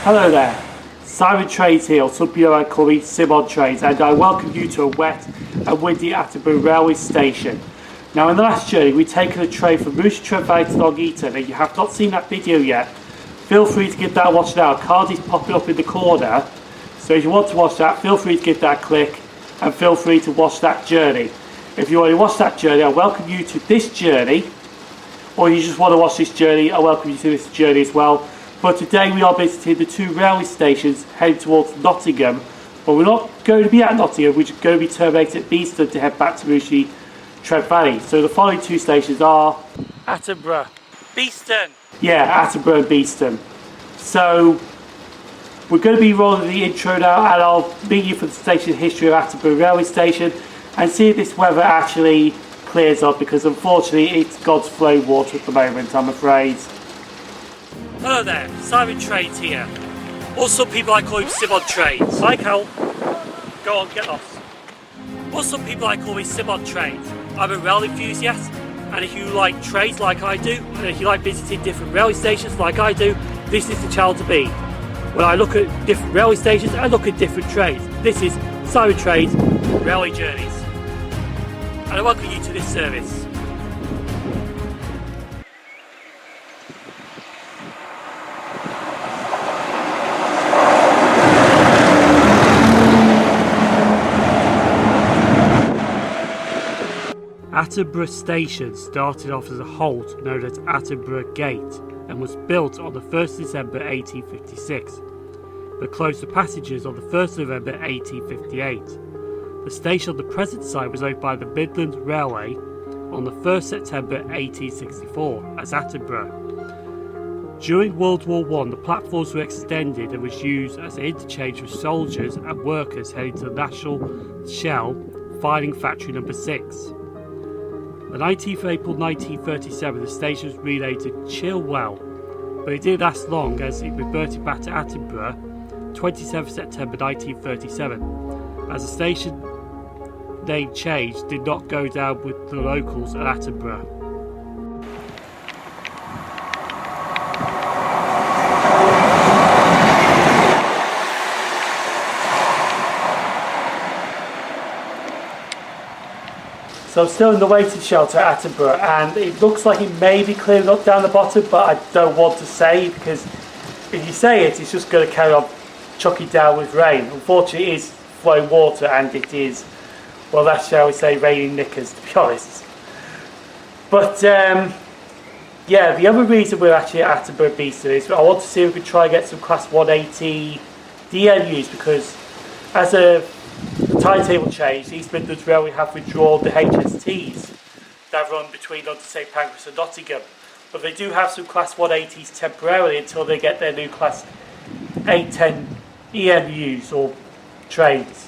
Hello there, Sim0nTrains here, or some people might call me SimOnTrains, and I welcome you to a wet and windy Attenborough Railway Station. Now in the last journey we've taken a train from Rugeley Trent Valley to Nottingham, and if you have not seen that video yet, feel free to give that a watch now. A card is popping up in the corner, so if you want to watch that, feel free to give that a click and feel free to watch that journey. If you already watched that journey, I welcome you to this journey, or you just want to watch this journey, I welcome you to this journey as well. But today we are visiting the two railway stations heading towards Nottingham, but we're not going to be at Nottingham, we're just going to be terminating at Beeston to head back to Rugeley Trent Valley. So the following two stations are Attenborough Beeston. Yeah, Attenborough and Beeston. So we're going to be rolling the intro now, and I'll meet you for the station history of Attenborough Railway Station and see if this weather actually clears up, because unfortunately it's God's flow water at the moment, I'm afraid. Hello there, Sim0nTrains here. Or some people I call him SimOnTrains. Hi Cal. Go on, get lost. Or some people I call me SimOnTrains. I'm a rail enthusiast, and if you like trains like I do, and if you like visiting different railway stations like I do, this is the channel to be. When I look at different railway stations, I look at different trains. This is Sim0nTrains Railway Journeys. And I welcome you to this service. Attenborough Station started off as a halt known as Attenborough Gate and was built on the 1st December 1856, but closed for passengers on the 1st November 1858. The station on the present site was opened by the Midlands Railway on the 1st September 1864 as Attenborough. During World War I, the platforms were extended and was used as an interchange for soldiers and workers heading to the National Shell Filing Factory No. 6. The 19th of April 1937, the station was renamed to Chilwell, but it didn't last long as it reverted back to Attenborough 27th September 1937, as the station name change did not go down with the locals at Attenborough. So I'm still in the waiting shelter at Attenborough, and it looks like it may be clearing up down the bottom, but I don't want to say, because if you say it, it's just going to carry on chucking down with rain. Unfortunately it is flowing water, and it is, well, that's, shall we say, raining knickers, to be honest. But yeah, the other reason we're actually at Attenborough Beeston is I want to see if we can try and get some Class 180 DMUs, because as a timetable change, East Midlands Railway have withdrawn the HSTs that run between London St Pancras and Nottingham, but they do have some Class 180s temporarily until they get their new Class 810 EMUs or trains,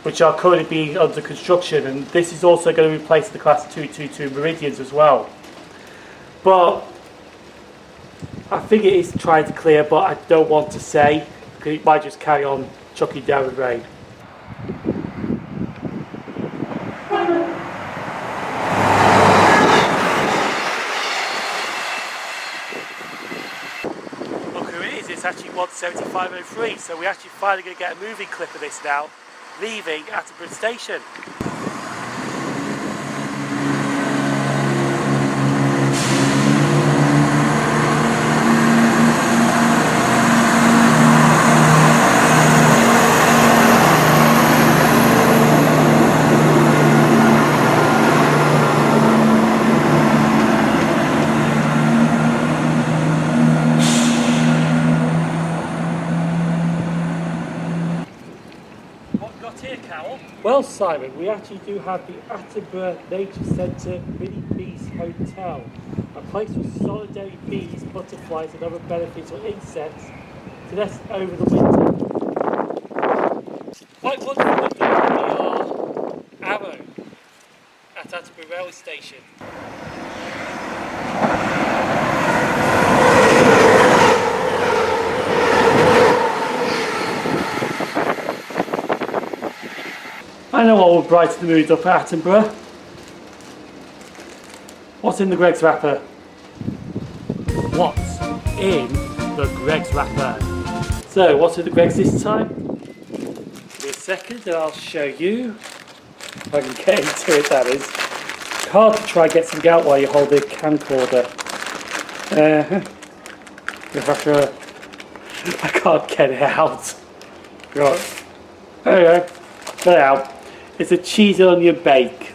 which are currently being under construction, and this is also going to replace the Class 222 Meridians as well. But I think it is trying to clear, but I don't want to say, because it might just carry on chucking down with rain. It's actually 175.03, so we're actually finally going to get a moving clip of this now, leaving Attenborough Station. Well, Simon, we actually do have the Attenborough Nature Centre Mini Bees Hotel, a place for solitary bees, butterflies and other beneficial insects to nest over the winter. Quite wonderful that we are Arrow at Attenborough Railway Station. I know what will brighten the mood up at Attenborough. What's in the Greggs wrapper? What's in the Greggs wrapper? So, what's with the Gregs this time? Give me a second and I'll show you. If I can get into it, that is. It's hard to try and get something out while you hold the camcorder. I can't get it out. Right. There you go. Get it out. It's a cheese and onion bake.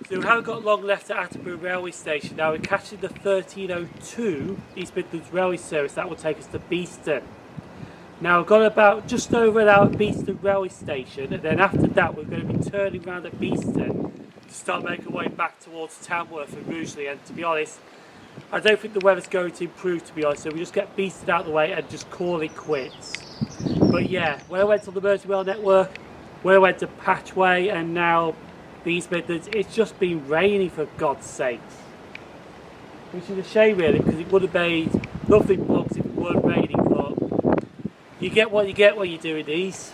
So we haven't got long left at Attenborough Railway Station. Now we're catching the 1302 East Midlands Railway Service. That will take us to Beeston. Now we've got about just over an hour at Beeston Railway Station, and then after that we're going to be turning around at Beeston to start making our way back towards Tamworth and Rugeley. And to be honest, I don't think the weather's going to improve, to be honest, so we just get Beeston out of the way and just call it quits. But yeah, when I went on the Merseyrail network, when I went to Patchway and now the East Midlands, it's just been raining for God's sakes. Which is a shame really, because it would have made lovely vlogs if it weren't raining, but you get what you get when you're doing these.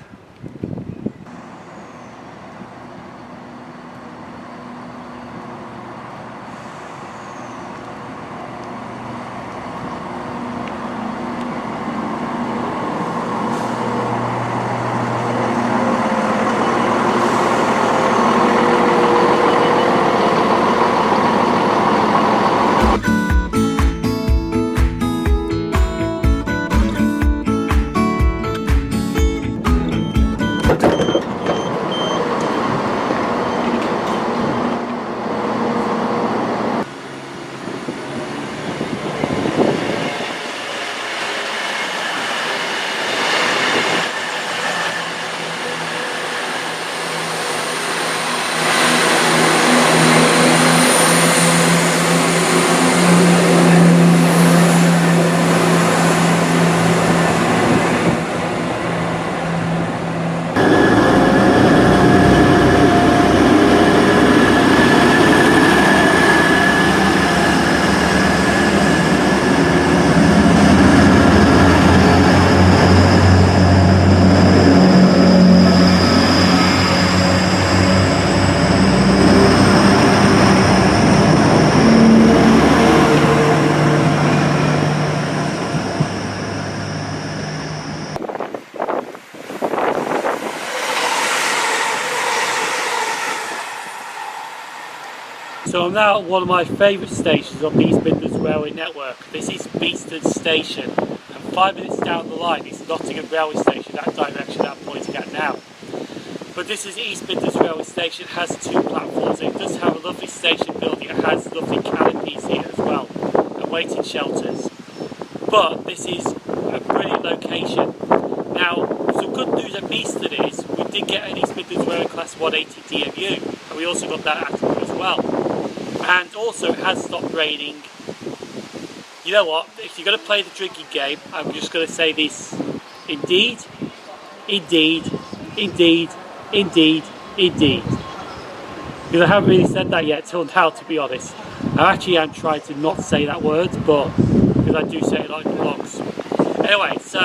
So I'm now at one of my favourite stations on the East Midlands Railway network. This is Beeston Station, and 5 minutes down the line is Nottingham Railway Station, that direction that I'm pointing at now. But this is East Midlands Railway Station. It has 2 platforms. It does have a lovely station building. It has lovely canopies here as well, and waiting shelters. But this is a brilliant location. Now, some good news at Beeston is we did get an East Midlands Railway Class 180 DMU, and we also got that at Attenborough as well. And also it has stopped raining. You know what, if you're going to play the drinking game, I'm just going to say this. Indeed, indeed, indeed, indeed, indeed. Because I haven't really said that yet till now, to be honest. I actually am trying to not say that word, but because I do say it like vlogs. Anyway, so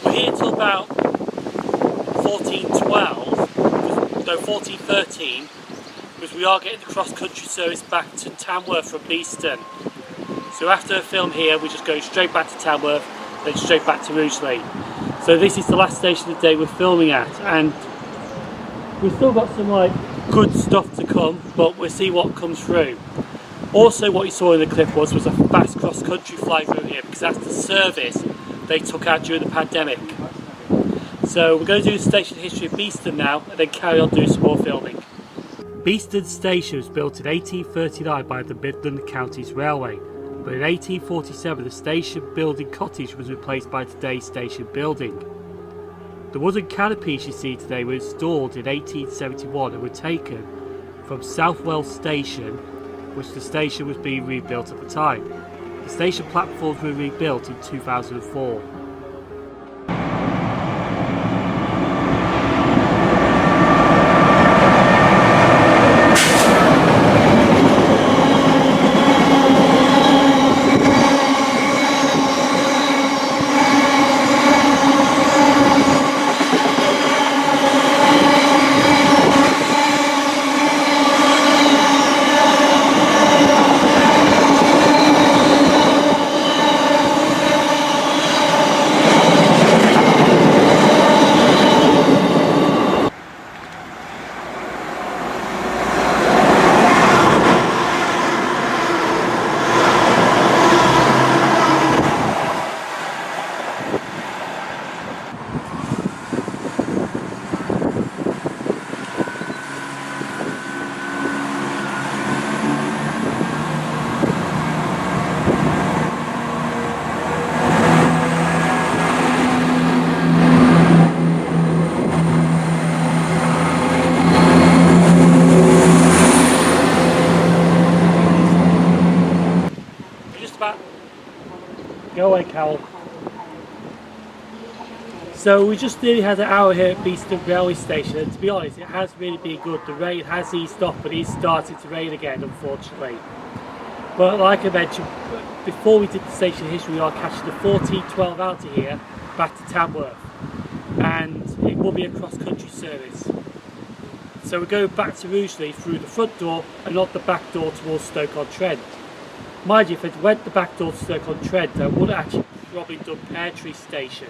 we're here till about 14:12, no 14:13, because we are getting the cross-country service back to Tamworth from Beeston. So after the film here, we're just going straight back to Tamworth, then straight back to Rugeley. So this is the last station of the day we're filming at, and we've still got some like good stuff to come, but we'll see what comes through. Also, what you saw in the clip was a fast cross-country fly through here, because that's the service they took out during the pandemic. So we're going to do the station history of Beeston now, and then carry on doing some more filming. Beeston Station was built in 1839 by the Midland Counties Railway, but in 1847 the station building cottage was replaced by today's station building. The wooden canopies you see today were installed in 1871 and were taken from Southwell Station, which the station was being rebuilt at the time. The station platforms were rebuilt in 2004. So we just nearly had an hour here at Beeston Railway Station, and to be honest, it has really been good. The rain has eased off, but it's started to rain again, unfortunately. But like I mentioned, before we did the station history, we are catching the 1412 out of here back to Tamworth, and it will be a cross-country service. So we're going back to Rugeley through the front door and not the back door towards Stoke-on-Trent. Mind you, if it went the back door to Stoke-on-Trent, I would have actually probably done Pear Tree Station,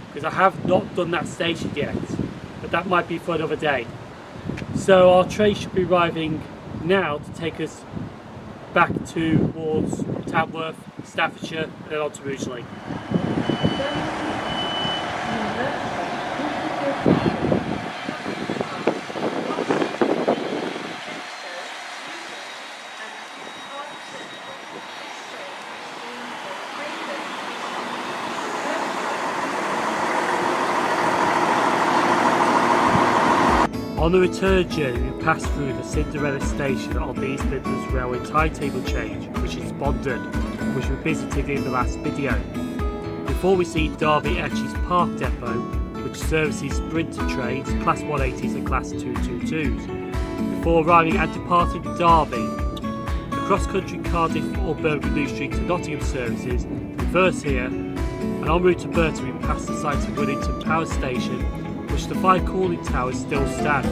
because I have not done that station yet, but that might be for another day. So our train should be arriving now to take us back towards Tamworth, Staffordshire, and then on to Rugeley. On the return journey, we passed through the Sim0nTrains station on the East Midlands Railway timetable change, which is Bondon, which we visited in the last video. Before we see Derby Etches Park Depot, which services SimOnTrains, Class 180s and Class 222s. Before arriving and departing Derby, the cross-country Cardiff or Birmingham New Street to Nottingham services reverse here, and en route to Burton we pass the site of Rugeley Power Station, which the 5 cooling towers still stand.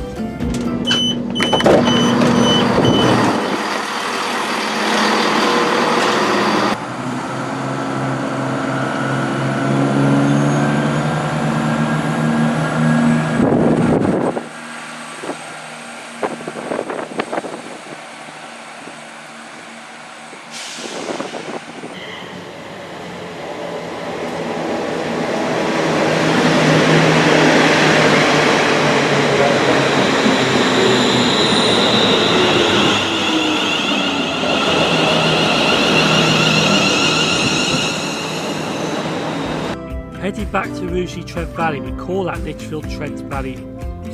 Heading back to Rugeley Trent Valley, we call at Lichfield Trent Valley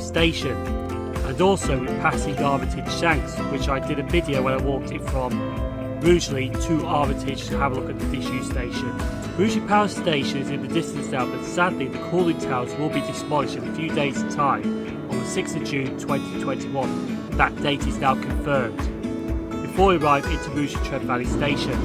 Station, and also we're passing Armitage Shanks, which I did a video when I walked it from Rugeley to Armitage to have a look at the disused station. Rugeley Power Station is in the distance now, but sadly the cooling towers will be demolished in a few days' time on the 6th of June 2021. That date is now confirmed. Before we arrive into Rugeley Trent Valley Station.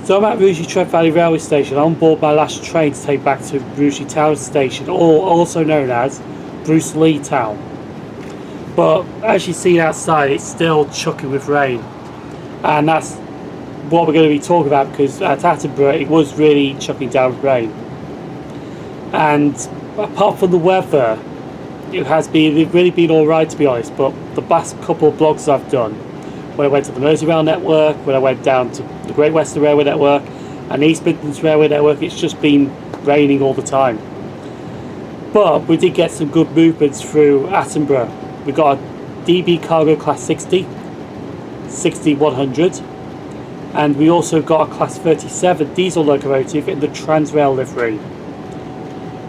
So I'm at Rugeley Trent Valley Railway Station on board my last train to take back to Rugeley Town Station, or also known as Bruce Lee Town. But as you see outside, it's still chucking with rain, and that's what we're going to be talking about, because at Attenborough it was really chucking down with rain. And apart from the weather, it has really been alright, to be honest. But the past couple of vlogs I've done, when I went to the Merseyrail network, when I went down to the Great Western Railway network and East Midlands Railway network, it's just been raining all the time. But we did get some good movements through Attenborough. We got a DB cargo class 60, 100, and we also got a class 37 diesel locomotive in the Transrail livery,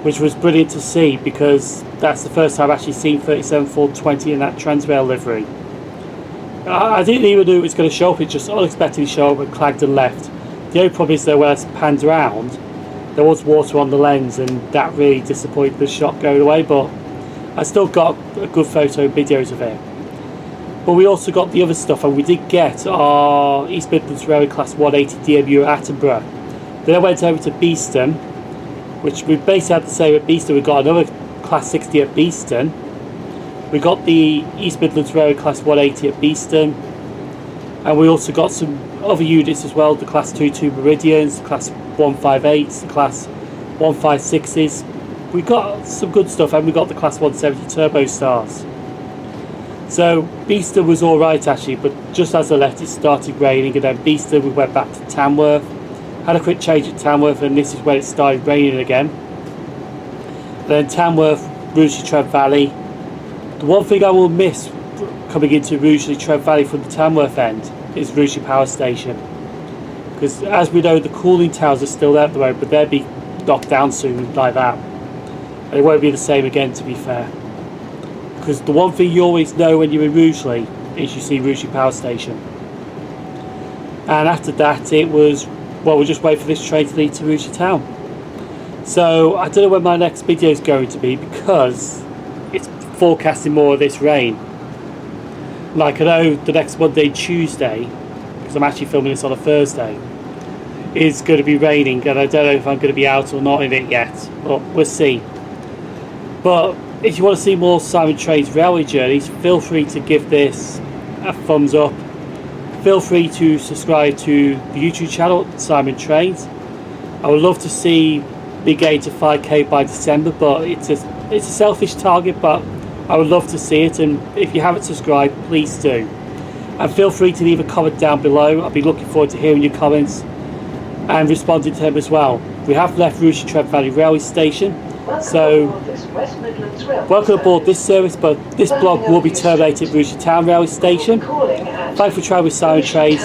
which was brilliant to see, because that's the first time I've actually seen 37 420 in that Transrail livery. I didn't even know it was going to show up. It just unexpectedly showed up and clagged and left. The only problem is that when I panned around, there was water on the lens, and that really disappointed the shot going away, but I still got a good photo and videos of it. But we also got the other stuff, and we did get our East Midlands Railway Class 180 DMU at Attenborough. Then I went over to Beeston, which we basically had the same at Beeston. We got another Class 60 at Beeston. We got the East Midlands Railway Class 180 at Beeston, and we also got some other units as well, the Class 22 Meridians, the Class 158s, the Class 156s. We got some good stuff, and we got the Class 170 Turbo Stars. So Beeston was alright actually, but just as I left it started raining, and then Beeston we went back to Tamworth, had a quick change at Tamworth, and this is when it started raining again. Then Tamworth, Rugeley Trent Valley. The one thing I will miss coming into Rugeley Trent Valley from the Tamworth end is Rugeley Power Station, because as we know the cooling towers are still there at the moment, but they'll be knocked down soon like that, and it won't be the same again, to be fair. Because the one thing you always know when you're in Rugeley is you see Rugeley Power Station. And after that it was, well, we'll just wait for this train to lead to Rugeley Town. So I don't know when my next video is going to be, because it's forecasting more of this rain. Like I know the next Monday, Tuesday, because I'm actually filming this on a Thursday, is going to be raining, and I don't know if I'm going to be out or not in it yet, but we'll see. But if you want to see more Sim0nTrains railway journeys, feel free to give this a thumbs up. Feel free to subscribe to the YouTube channel Sim0nTrains. I would love to see me getting to 5k by December, but it's a selfish target, but I would love to see it, and if you haven't subscribed, please do. And feel free to leave a comment down below. I'll be looking forward to hearing your comments and responding to them as well. We have left Rugeley Trent Valley Railway Station, so welcome aboard this service, but this blog will be terminated at Rugeley Town Railway Station. Thanks for travelling with Sim0nTrains,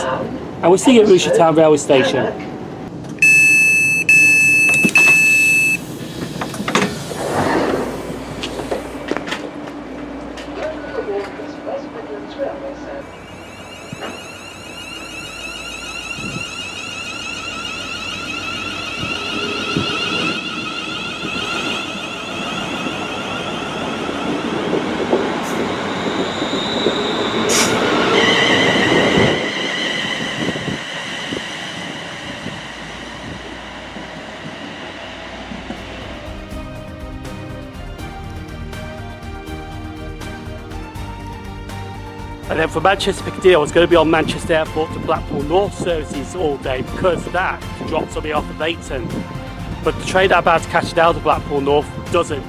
and we'll see you at Rugeley Town Railway Station. And then for Manchester Piccadilly, I was going to be on Manchester Airport to Blackpool North services all day, because that drops on me off at Leighton. But the train I'm about to catch down to Blackpool North doesn't.